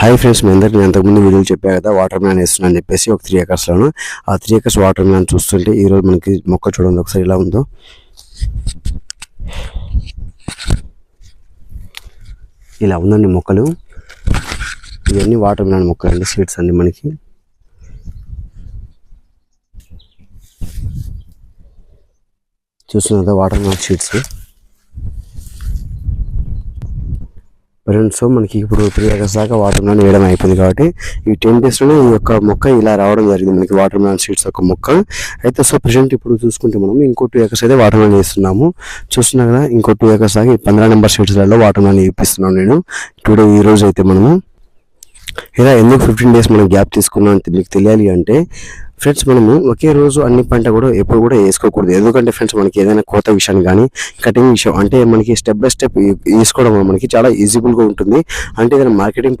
Hi friends, మీ అందరికీ నేను అంతకుముందు వీడియోలు చెప్పా కదా వాటర్ మ్యాన్ వేస్తున్నా అని చెప్పేసి ఒక 3 acres ఆ 3 acres వాటర్ మ్యాన్ చూస్తుంటే ఈరోజు మనకి మొక్క చూడండి ఒకసారి ఎలా ఉందో. ఇలా ఉందండి మొక్కలు. ఇవన్నీ వాటర్ మ్యాన్ మొక్కలు అండి, సీడ్స్ అండి. మనకి చూస్తున్నా వాటర్ మ్యాన్ సీడ్స్. సో మనకి ఇప్పుడు 3 acres దాకా వాటర్ మ్యాన్ వేయడం అయిపోయింది కాబట్టి ఈ 10 daysలోనే ఈ యొక్క మొక్క ఇలా రావడం జరిగింది మనకి వాటర్ మ్యాన్ సీడ్స్ యొక్క మొక్క అయితే. సో ప్రెసెంట్ ఇప్పుడు చూసుకుంటే మనం ఇంకో 2 acres అయితే వాటర్ మ్యాన్ వేస్తున్నాము. చూస్తున్నా కదా, ఇంకో 2 acres దాకా 15 number సీడ్స్లలో వాటర్ మ్యాన్ వేపిస్తున్నాను నేను టుడే. ఈ రోజు అయితే మనము ఇలా ఎందుకు 15 days మనం గ్యాప్ తీసుకున్నాం అంటే మీకు తెలియాలి అంటే ఫ్రెండ్స్, మనము ఒకే రోజు అన్ని పంట కూడా ఎప్పుడు కూడా వేసుకోకూడదు. ఎందుకంటే ఫ్రెండ్స్, మనకి ఏదైనా కోత విషయం కానీ కటింగ్ విషయం అంటే మనకి స్టెప్ బై స్టెప్ వేసుకోవడం మనకి చాలా ఈజీబుల్గా ఉంటుంది. అంటే ఏదైనా మార్కెటింగ్